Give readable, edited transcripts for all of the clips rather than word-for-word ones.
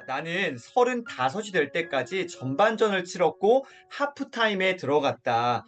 나는 35이 될 때까지 전반전을 치렀고 하프타임에 들어갔다.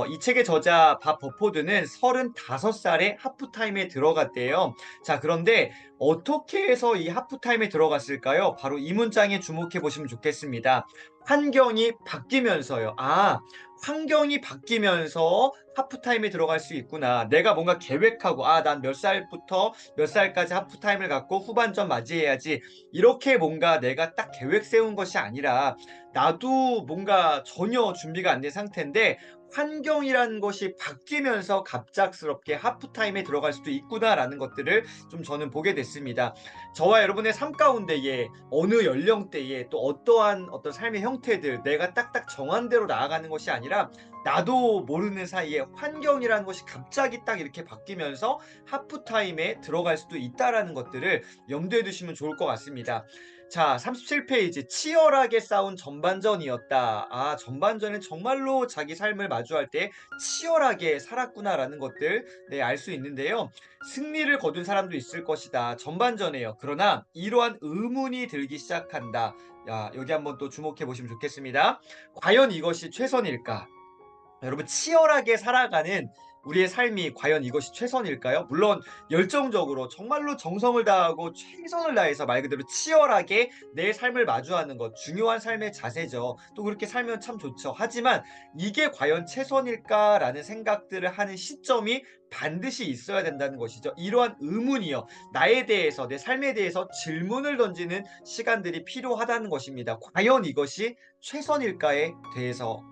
이 책의 저자 밥 버포드는 35살에 하프타임에 들어갔대요. 자, 그런데 어떻게 해서 이 하프타임에 들어갔을까요? 바로 이 문장에 주목해 보시면 좋겠습니다. 환경이 바뀌면서요. 아, 환경이 바뀌면서 하프타임에 들어갈 수 있구나. 내가 뭔가 계획하고, 난 몇 살부터 몇 살까지 하프타임을 갖고 후반전 맞이해야지. 이렇게 뭔가 내가 딱 계획 세운 것이 아니라 나도 뭔가 전혀 준비가 안 된 상태인데 환경이라는 것이 바뀌면서 갑작스럽게 하프타임에 들어갈 수도 있구나라는 것들을 좀 저는 보게 됐습니다. 저와 여러분의 삶 가운데에 어느 연령대에 또 어떠한 어떤 삶의 형태들 내가 딱딱 정한 대로 나아가는 것이 아니라 나도 모르는 사이에 환경이라는 것이 갑자기 딱 이렇게 바뀌면서 하프타임에 들어갈 수도 있다라는 것들을 염두에 두시면 좋을 것 같습니다. 자, 37페이지. 치열하게 싸운 전반전이었다. 전반전은 정말로 자기 삶을 마주할 때 치열하게 살았구나라는 것들, 네, 알 수 있는데요. 승리를 거둔 사람도 있을 것이다. 전반전에요. 그러나 이러한 의문이 들기 시작한다. 야, 여기 한번 또 주목해 보시면 좋겠습니다. 과연 이것이 최선일까? 여러분, 치열하게 살아가는 우리의 삶이 과연 이것이 최선일까요? 물론 열정적으로 정말로 정성을 다하고 최선을 다해서 말 그대로 치열하게 내 삶을 마주하는 것 중요한 삶의 자세죠. 또 그렇게 살면 참 좋죠. 하지만 이게 과연 최선일까라는 생각들을 하는 시점이 반드시 있어야 된다는 것이죠. 이러한 의문이요. 나에 대해서 내 삶에 대해서 질문을 던지는 시간들이 필요하다는 것입니다. 과연 이것이 최선일까에 대해서요.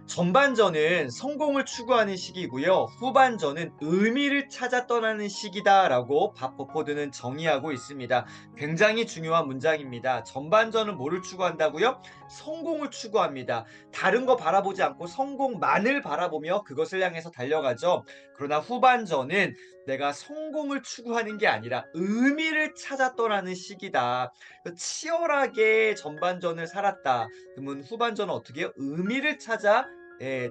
전반전은 성공을 추구하는 시기고요. 후반전은 의미를 찾아 떠나는 시기다라고 밥 버포드는 정의하고 있습니다. 굉장히 중요한 문장입니다. 전반전은 뭐를 추구한다고요? 성공을 추구합니다. 다른 거 바라보지 않고 성공만을 바라보며 그것을 향해서 달려가죠. 그러나 후반전은 내가 성공을 추구하는 게 아니라 의미를 찾아 떠나는 시기다. 치열하게 전반전을 살았다. 그러면 후반전은 어떻게 해요? 의미를 찾아 예,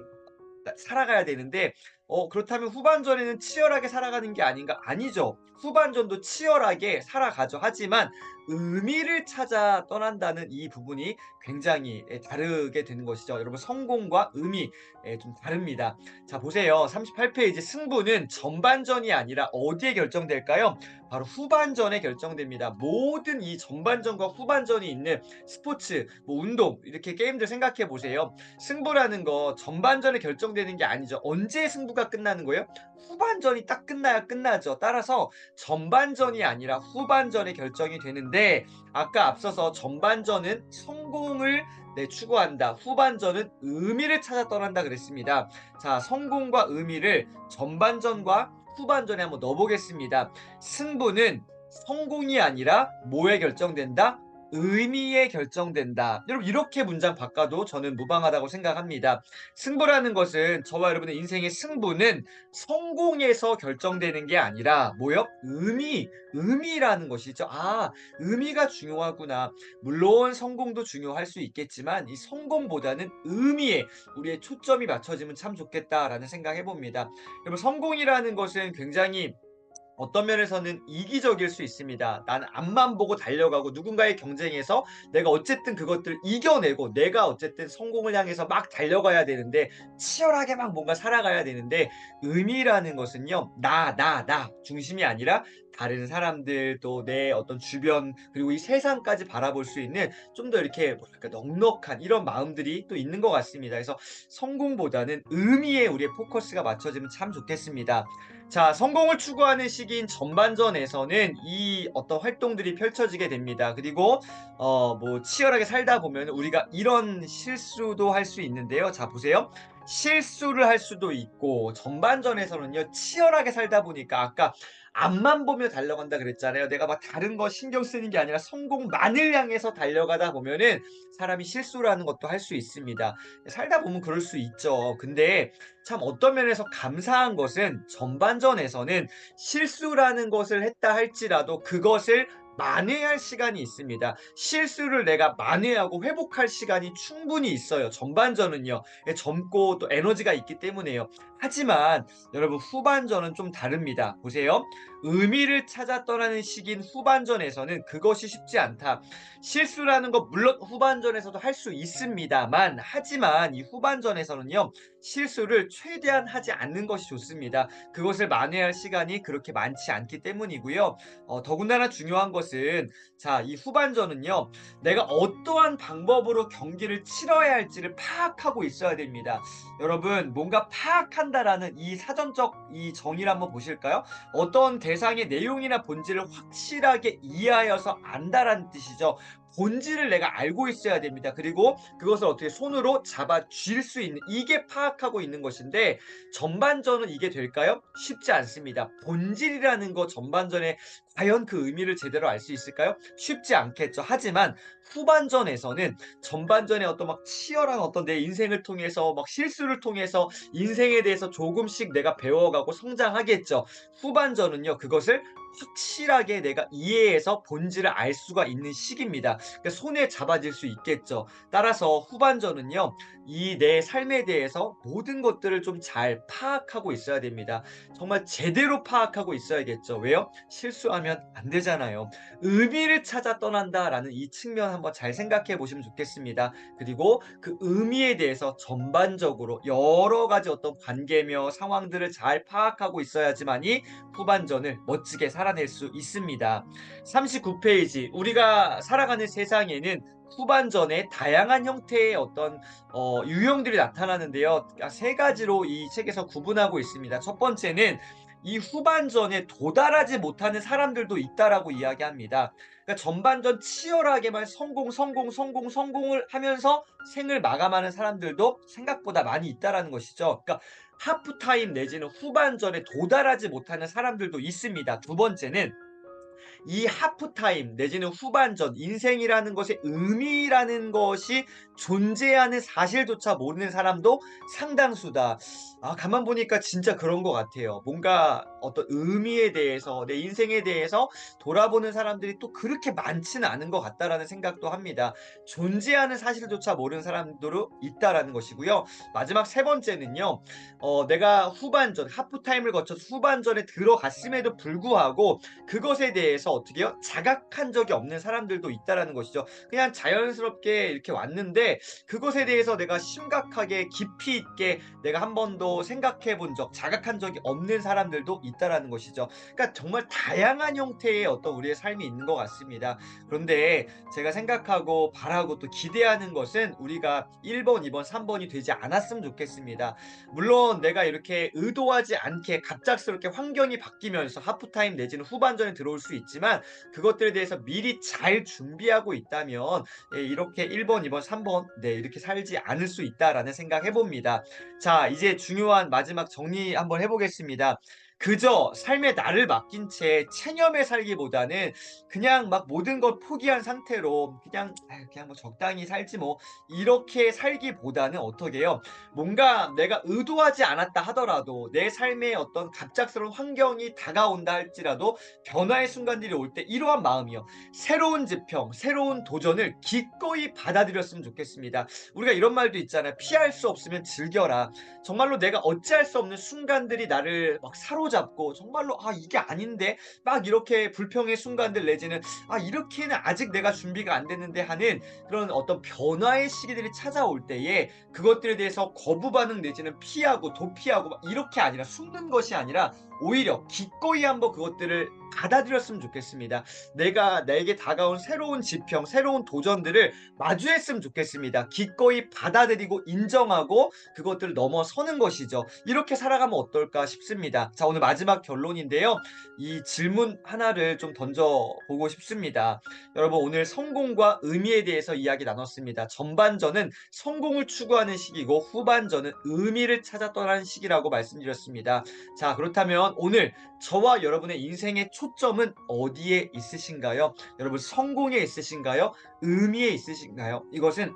살아가야 되는데 그렇다면 후반전에는 치열하게 살아가는 게 아닌가? 아니죠. 후반전도 치열하게 살아가죠. 하지만 의미를 찾아 떠난다는 이 부분이 굉장히 다르게 되는 것이죠. 여러분, 성공과 의미 좀 다릅니다. 자, 보세요. 38페이지. 승부는 전반전이 아니라 어디에 결정될까요? 바로 후반전에 결정됩니다. 모든 이 전반전과 후반전이 있는 스포츠, 뭐 운동, 이렇게 게임들 생각해 보세요. 승부라는 거 전반전에 결정되는 게 아니죠. 언제 승부가 끝나는 거예요? 후반전이 딱 끝나야 끝나죠. 따라서 전반전이 아니라 후반전에 결정이 되는데 아까 앞서서 전반전은 성공을 추구한다. 후반전은 의미를 찾아 떠난다 그랬습니다. 자, 성공과 의미를 전반전과 후반전에 한번 넣어보겠습니다. 승부는 성공이 아니라 뭐에 결정된다? 의미에 결정된다. 여러분, 이렇게 문장 바꿔도 저는 무방하다고 생각합니다. 승부라는 것은 저와 여러분의 인생의 승부는 성공에서 결정되는 게 아니라 뭐요? 의미라는 것이죠. 의미가 중요하구나. 물론 성공도 중요할 수 있겠지만 이 성공보다는 의미에 우리의 초점이 맞춰지면 참 좋겠다라는 생각 해봅니다. 여러분, 성공이라는 것은 굉장히 어떤 면에서는 이기적일 수 있습니다. 나는 앞만 보고 달려가고 누군가의 경쟁에서 내가 어쨌든 그것들을 이겨내고 내가 어쨌든 성공을 향해서 막 달려가야 되는데 치열하게 막 뭔가 살아가야 되는데 의미라는 것은요. 나 중심이 아니라 다른 사람들 또 내 어떤 주변 그리고 이 세상까지 바라볼 수 있는 좀 더 이렇게 뭐랄까 넉넉한 이런 마음들이 또 있는 것 같습니다. 그래서 성공보다는 의미에 우리의 포커스가 맞춰지면 참 좋겠습니다. 자, 성공을 추구하는 시기인 전반전에서는 이 어떤 활동들이 펼쳐지게 됩니다. 그리고 뭐 치열하게 살다 보면 우리가 이런 실수도 할 수 있는데요. 자, 보세요. 실수를 할 수도 있고 전반전에서는요. 치열하게 살다 보니까 아까 앞만 보며 달려간다 그랬잖아요. 내가 막 다른 거 신경 쓰는 게 아니라 성공만을 향해서 달려가다 보면은 사람이 실수를 하는 것도 할 수 있습니다. 살다 보면 그럴 수 있죠. 근데 참 어떤 면에서 감사한 것은 전반전에서는 실수라는 것을 했다 할지라도 그것을 만회할 시간이 있습니다. 실수를 내가 만회하고 회복할 시간이 충분히 있어요. 전반전은요. 예, 젊고 또 에너지가 있기 때문에요. 하지만 여러분 후반전은 좀 다릅니다. 보세요. 의미를 찾아 떠나는 시기인 후반전에서는 그것이 쉽지 않다. 실수라는 거 물론 후반전에서도 할 수 있습니다만 하지만 이 후반전에서는요. 실수를 최대한 하지 않는 것이 좋습니다. 그것을 만회할 시간이 그렇게 많지 않기 때문이고요. 더군다나 중요한 것은 자, 이 후반전은요. 내가 어떠한 방법으로 경기를 치러야 할지를 파악하고 있어야 됩니다. 여러분, 뭔가 파악한다라는 이 사전적 이 정의를 한번 보실까요? 어떤 대상의 내용이나 본질을 확실하게 이해하여서 안다라는 뜻이죠. 본질을 내가 알고 있어야 됩니다. 그리고 그것을 어떻게 손으로 잡아 쥘 수 있는 이게 파악하고 있는 것인데 전반전은 이게 될까요? 쉽지 않습니다. 본질이라는 거 전반전에 과연 그 의미를 제대로 알 수 있을까요? 쉽지 않겠죠. 하지만 후반전에서는 전반전에 어떤 막 치열한 어떤 내 인생을 통해서 막 실수를 통해서 인생에 대해서 조금씩 내가 배워가고 성장하겠죠. 후반전은요, 그것을 확실하게 내가 이해해서 본질을 알 수가 있는 시기입니다. 그러니까 손에 잡아질 수 있겠죠. 따라서 후반전은요, 이 내 삶에 대해서 모든 것들을 좀 잘 파악하고 있어야 됩니다. 정말 제대로 파악하고 있어야겠죠. 왜요? 실수하면 안 되잖아요. 의미를 찾아 떠난다라는 이 측면 한번 잘 생각해 보시면 좋겠습니다. 그리고 그 의미에 대해서 전반적으로 여러 가지 어떤 관계며 상황들을 잘 파악하고 있어야지만이 후반전을 멋지게 살아낼 수 있습니다. 39페이지 우리가 살아가는 세상에는 후반전에 다양한 형태의 어떤 유형들이 나타나는데요. 세 가지로 이 책에서 구분하고 있습니다. 첫 번째는 이 후반전에 도달하지 못하는 사람들도 있다라고 이야기합니다. 그러니까 전반전 치열하게만 성공을 하면서 생을 마감하는 사람들도 생각보다 많이 있다라는 것이죠. 그러니까 하프타임 내지는 후반전에 도달하지 못하는 사람들도 있습니다. 두 번째는 이 하프타임 내지는 후반전 인생이라는 것의 의미라는 것이 존재하는 사실조차 모르는 사람도 상당수다. 아, 가만 보니까 진짜 그런 것 같아요. 뭔가 어떤 의미에 대해서 내 인생에 대해서 돌아보는 사람들이 또 그렇게 많지는 않은 것 같다라는 생각도 합니다. 존재하는 사실조차 모르는 사람들도 있다라는 것이고요. 마지막 세 번째는요. 내가 후반전 하프타임을 거쳐서 후반전에 들어갔음에도 불구하고 그것에 대해서 어떻게요? 자각한 적이 없는 사람들도 있다라는 것이죠. 그냥 자연스럽게 이렇게 왔는데 그것에 대해서 내가 심각하게 깊이 있게 내가 한 번도 생각해 본 적, 자각한 적이 없는 사람들도 있다라는 것이죠. 그러니까 정말 다양한 형태의 어떤 우리의 삶이 있는 것 같습니다. 그런데 제가 생각하고 바라고 또 기대하는 것은 우리가 1번, 2번, 3번이 되지 않았으면 좋겠습니다. 물론 내가 이렇게 의도하지 않게 갑작스럽게 환경이 바뀌면서 하프타임 내지는 후반전에 들어올 수 있지만 그것들에 대해서 미리 잘 준비하고 있다면 예, 이렇게 1번, 2번, 3번 네, 이렇게 살지 않을 수 있다라는 생각 해봅니다. 자, 이제 중요한 마지막 정리 한번 해보겠습니다. 그저 삶의 나를 맡긴 채 체념해 살기보다는 그냥 막 모든 걸 포기한 상태로 그냥 그냥 뭐 적당히 살지 뭐 이렇게 살기보다는 어떻게 해요? 뭔가 내가 의도하지 않았다 하더라도 내 삶에 어떤 갑작스러운 환경이 다가온다 할지라도 변화의 순간들이 올 때 이러한 마음이요. 새로운 지평, 새로운 도전을 기꺼이 받아들였으면 좋겠습니다. 우리가 이런 말도 있잖아요. 피할 수 없으면 즐겨라. 정말로 내가 어찌할 수 없는 순간들이 나를 막 사로잡고 정말로 아 이게 아닌데 막 이렇게 불평의 순간들 내지는 아 이렇게는 아직 내가 준비가 안 됐는데 하는 그런 어떤 변화의 시기들이 찾아올 때에 그것들에 대해서 거부 반응 내지는 피하고 도피하고 막 이렇게 아니라 숨는 것이 아니라 오히려 기꺼이 한번 그것들을 받아들였으면 좋겠습니다. 내가 나에게 다가온 새로운 지평, 새로운 도전들을 마주했으면 좋겠습니다. 기꺼이 받아들이고 인정하고 그것들을 넘어서는 것이죠. 이렇게 살아가면 어떨까 싶습니다. 자, 오늘 마지막 결론인데요. 이 질문 하나를 좀 던져보고 싶습니다. 여러분, 오늘 성공과 의미에 대해서 이야기 나눴습니다. 전반전은 성공을 추구하는 시기고 후반전은 의미를 찾아 떠나는 시기라고 말씀드렸습니다. 자, 그렇다면 오늘 저와 여러분의 인생의 초점은 어디에 있으신가요? 여러분 성공에 있으신가요? 의미에 있으신가요? 이것은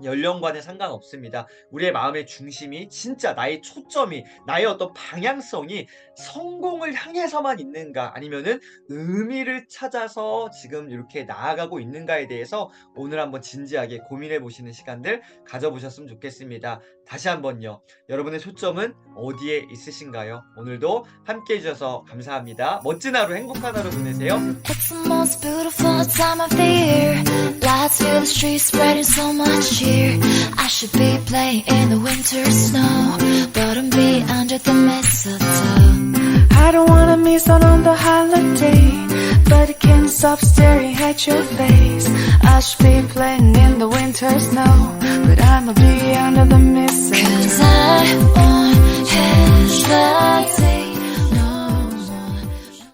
연령과는 상관없습니다. 우리의 마음의 중심이 진짜 나의 초점이 나의 어떤 방향성이 성공을 향해서만 있는가 아니면은 의미를 찾아서 지금 이렇게 나아가고 있는가에 대해서 오늘 한번 진지하게 고민해 보시는 시간들 가져보셨으면 좋겠습니다. 다시 한번요. 여러분의 초점은 어디에 있으신가요? 오늘도 함께 해주셔서 감사합니다. 멋진 하루 행복한 하루 보내세요. It's the most beautiful time of the year. Lights fill the streets, spreading so much cheer. I should be playing in the winter snow, but I'm be under the mistletoe. I don't wanna miss out on the holiday, but I can't stop staring at your face. I should be playing in the winter snow, but I'ma be under the